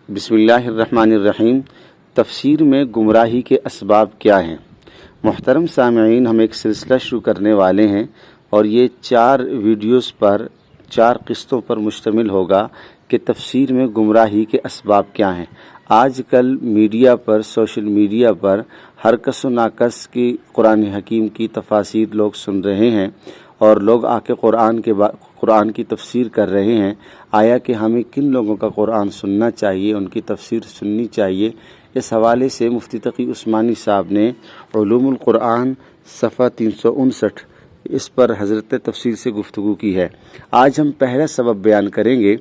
بسم اللہ الرحمن الرحیم۔ تفسیر میں گمراہی کے اسباب کیا ہیں؟ محترم سامعین، ہم ایک سلسلہ شروع کرنے والے ہیں اور یہ 4 ویڈیوز پر 4 قسطوں پر مشتمل ہوگا کہ تفسیر میں گمراہی کے اسباب کیا ہیں۔ آج کل میڈیا پر، سوشل میڈیا پر ہر کس و ناکس کی قرآن حکیم کی تفاسیر لوگ سن رہے ہیں اور لوگ آ کے قرآن کی تفسیر کر رہے ہیں۔ آیا کہ ہمیں کن لوگوں کا قرآن سننا چاہیے، ان کی تفسیر سننی چاہیے؟ اس حوالے سے مفتی تقی عثمانی صاحب نے علوم القرآن صفحہ 359 اس پر حضرت تفسیر سے گفتگو کی ہے۔ آج ہم پہلا سبب بیان کریں گے۔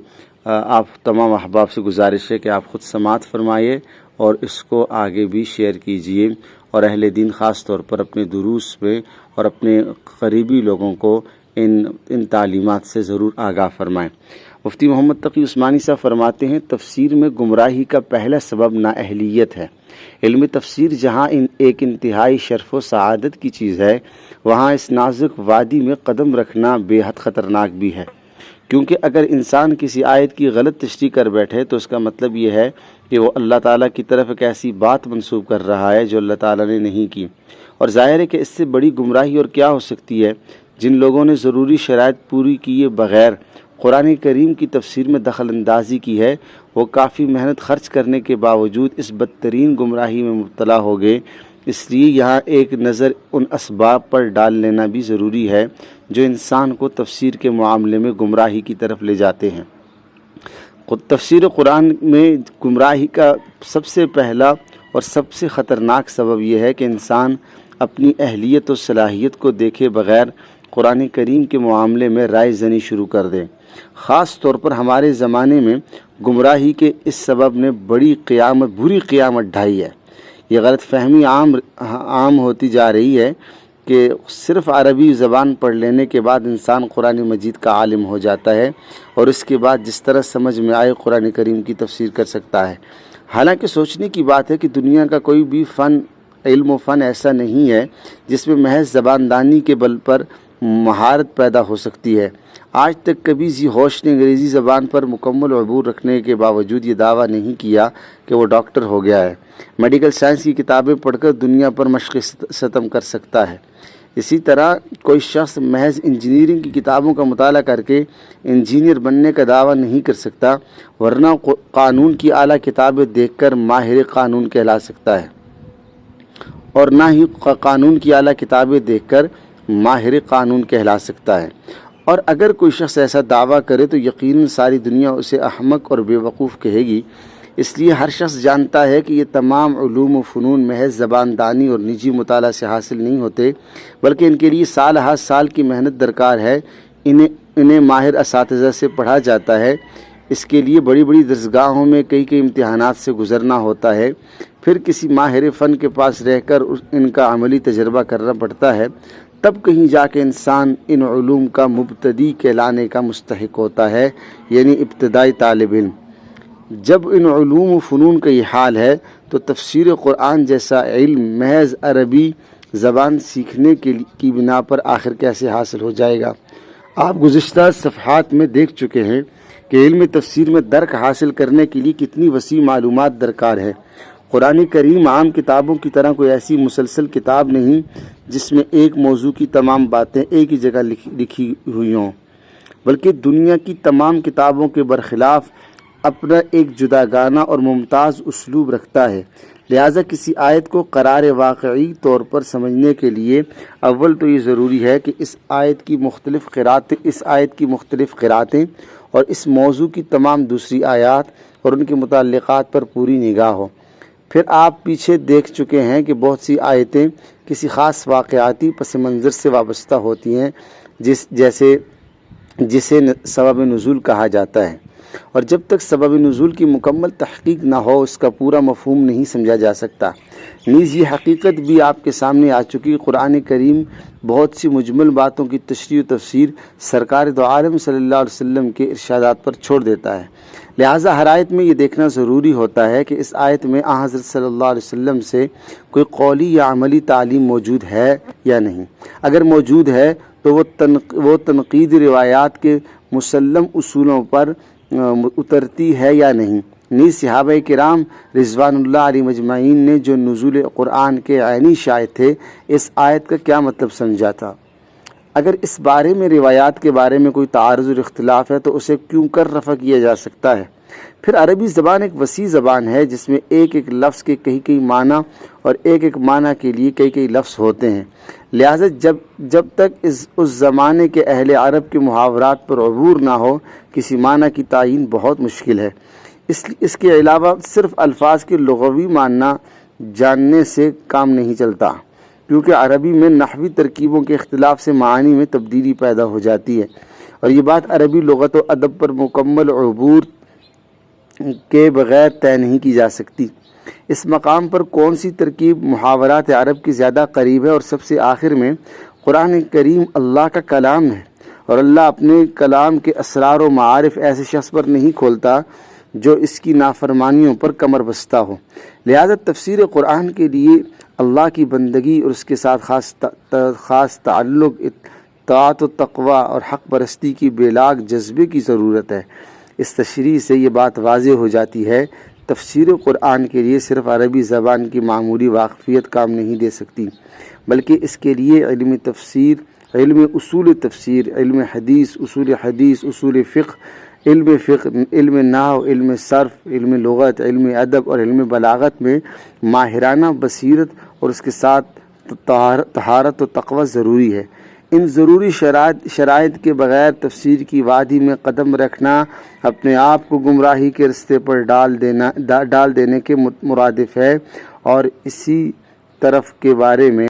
آپ تمام احباب سے گزارش ہے کہ آپ خود سماعت فرمائیے اور اس کو آگے بھی شیئر کیجئے اور اہل دین خاص طور پر اپنے دروس میں اور اپنے قریبی لوگوں کو ان تعلیمات سے ضرور آگاہ فرمائیں۔ مفتی محمد تقی عثمانی صاحب فرماتے ہیں، تفسیر میں گمراہی کا پہلا سبب نااہلیت ہے۔ علم تفسیر جہاں ایک انتہائی شرف و سعادت کی چیز ہے، وہاں اس نازک وادی میں قدم رکھنا بے حد خطرناک بھی ہے، کیونکہ اگر انسان کسی آیت کی غلط تشریح کر بیٹھے تو اس کا مطلب یہ ہے کہ وہ اللہ تعالیٰ کی طرف ایک ایسی بات منسوب کر رہا ہے جو اللہ تعالیٰ نے نہیں کی، اور ظاہر ہے کہ اس سے بڑی گمراہی اور کیا ہو سکتی ہے۔ جن لوگوں نے ضروری شرائط پوری کیے بغیر قرآن کریم کی تفسیر میں دخل اندازی کی ہے، وہ کافی محنت خرچ کرنے کے باوجود اس بدترین گمراہی میں مبتلا ہو گئے۔ اس لیے یہاں ایک نظر ان اسباب پر ڈال لینا بھی ضروری ہے جو انسان کو تفسیر کے معاملے میں گمراہی کی طرف لے جاتے ہیں۔ تفسیر قرآن میں گمراہی کا سب سے پہلا اور سب سے خطرناک سبب یہ ہے کہ انسان اپنی اہلیت و صلاحیت کو دیکھے بغیر قرآن کریم کے معاملے میں رائے زنی شروع کر دے۔ خاص طور پر ہمارے زمانے میں گمراہی کے اس سبب نے بری قیامت ڈھائی ہے۔ یہ غلط فہمی عام ہوتی جا رہی ہے کہ صرف عربی زبان پڑھ لینے کے بعد انسان قرآن مجید کا عالم ہو جاتا ہے اور اس کے بعد جس طرح سمجھ میں آئے قرآن کریم کی تفسیر کر سکتا ہے۔ حالانکہ سوچنے کی بات ہے کہ دنیا کا کوئی بھی علم و فن ایسا نہیں ہے جس میں محض زباندانی کے بل پر مہارت پیدا ہو سکتی ہے۔ آج تک کبھی ذی ہوش نے انگریزی زبان پر مکمل عبور رکھنے کے باوجود یہ دعویٰ نہیں کیا کہ وہ ڈاکٹر ہو گیا ہے۔ میڈیکل سائنس کی کتابیں پڑھ کر دنیا پر مشق ستم کر سکتا ہے۔ اسی طرح کوئی شخص محض انجینئرنگ کی کتابوں کا مطالعہ کر کے انجینئر بننے کا دعویٰ نہیں کر سکتا، ورنہ قانون کی اعلیٰ کتابیں دیکھ کر ماہر قانون کہلا سکتا ہے، اور نہ ہی قانون کی اعلیٰ کتابیں دیکھ کر ماہر قانون کہلا سکتا ہے۔ اور اگر کوئی شخص ایسا دعویٰ کرے تو یقیناً ساری دنیا اسے احمق اور بے وقوف کہے گی۔ اس لیے ہر شخص جانتا ہے کہ یہ تمام علوم و فنون محض زباندانی اور نجی مطالعہ سے حاصل نہیں ہوتے، بلکہ ان کے لیے سال ہر سال کی محنت درکار ہے۔ انہیں ماہر اساتذہ سے پڑھا جاتا ہے۔ اس کے لیے بڑی بڑی درسگاہوں میں کئی امتحانات سے گزرنا ہوتا ہے، پھر کسی ماہر فن کے پاس رہ کر ان کا عملی تجربہ کرنا پڑتا ہے، تب کہیں جا کے انسان ان علوم کا مبتدی کہلانے کا مستحق ہوتا ہے، یعنی ابتدائی طالب علم۔ جب ان علوم و فنون کا یہ حال ہے تو تفسیر قرآن جیسا علم محض عربی زبان سیکھنے کی بنا پر آخر کیسے حاصل ہو جائے گا؟ آپ گزشتہ صفحات میں دیکھ چکے ہیں کہ علم تفسیر میں درک حاصل کرنے کے لیے کتنی وسیع معلومات درکار ہے۔ قرآن کریم عام کتابوں کی طرح کوئی ایسی مسلسل کتاب نہیں جس میں ایک موضوع کی تمام باتیں ایک ہی جگہ لکھی ہوئی ہوں، بلکہ دنیا کی تمام کتابوں کے برخلاف اپنا ایک جداگانہ اور ممتاز اسلوب رکھتا ہے۔ لہٰذا کسی آیت کو قرار واقعی طور پر سمجھنے کے لیے اول تو یہ ضروری ہے کہ اس آیت کی مختلف قراتیں اور اس موضوع کی تمام دوسری آیات اور ان کے متعلقات پر پوری نگاہ ہو۔ پھر آپ پیچھے دیکھ چکے ہیں کہ بہت سی آیتیں کسی خاص واقعاتی پس منظر سے وابستہ ہوتی ہیں، جسے سبب نزول کہا جاتا ہے، اور جب تک سبب نزول کی مکمل تحقیق نہ ہو اس کا پورا مفہوم نہیں سمجھا جا سکتا۔ نیز یہ حقیقت بھی آپ کے سامنے آ چکی، قرآن کریم بہت سی مجمل باتوں کی تشریح و تفسیر سرکار دو عالم صلی اللہ علیہ وسلم کے ارشادات پر چھوڑ دیتا ہے۔ لہٰذا ہر آیت میں یہ دیکھنا ضروری ہوتا ہے کہ اس آیت میں حضرت صلی اللہ علیہ وسلم سے کوئی قولی یا عملی تعلیم موجود ہے یا نہیں۔ اگر موجود ہے تو وہ تنقید روایات کے مسلم اصولوں پر اترتی ہے یا نہیں۔ نیز صحابہ کرام رضوان اللہ علیہ مجمعین نے جو نزول قرآن کے عینی شاہد تھے اس آیت کا کیا مطلب سمجھا تھا؟ اگر اس بارے میں روایات کے بارے میں کوئی تعارض اور اختلاف ہے تو اسے کیوں کر رفع کیا جا سکتا ہے؟ پھر عربی زبان ایک وسیع زبان ہے جس میں ایک ایک لفظ کے کئی معنی اور ایک ایک معنی کے لیے کئی لفظ ہوتے ہیں، لہٰذا جب تک اس زمانے کے اہل عرب کے محاورات پر عبور نہ ہو کسی معنی کی تعین بہت مشکل ہے۔ اس کے علاوہ صرف الفاظ کے لغوی معنی جاننے سے کام نہیں چلتا، کیونکہ عربی میں نحوی ترکیبوں کے اختلاف سے معانی میں تبدیلی پیدا ہو جاتی ہے، اور یہ بات عربی لغت و ادب پر مکمل عبور کے بغیر طے نہیں کی جا سکتی۔ اس مقام پر کون سی ترکیب محاورات عرب کی زیادہ قریب ہے؟ اور سب سے آخر میں قرآن کریم اللہ کا کلام ہے، اور اللہ اپنے کلام کے اسرار و معارف ایسے شخص پر نہیں کھولتا جو اس کی نافرمانیوں پر کمر بستہ ہو، لہذا تفسیر قرآن کے لیے اللہ کی بندگی اور اس کے ساتھ خاص تعلق، اطاعت و تقوی اور حق پرستی کی بے لاگ جذبے کی ضرورت ہے۔ اس تشریح سے یہ بات واضح ہو جاتی ہے، تفسیر قرآن کے لیے صرف عربی زبان کی معمولی واقفیت کام نہیں دے سکتی، بلکہ اس کے لیے علم تفسیر، علم اصول تفسیر، علم حدیث، اصول فقہ، علم نحو، علم صرف، علم لغت، علم ادب اور علم بلاغت میں ماہرانہ بصیرت اور اس کے ساتھ طہارت و تقوی ضروری ہے۔ ان ضروری شرائط کے بغیر تفسیر کی وادی میں قدم رکھنا اپنے آپ کو گمراہی کے رستے پر ڈال دینے کے مرادف ہے، اور اسی طرف کے بارے میں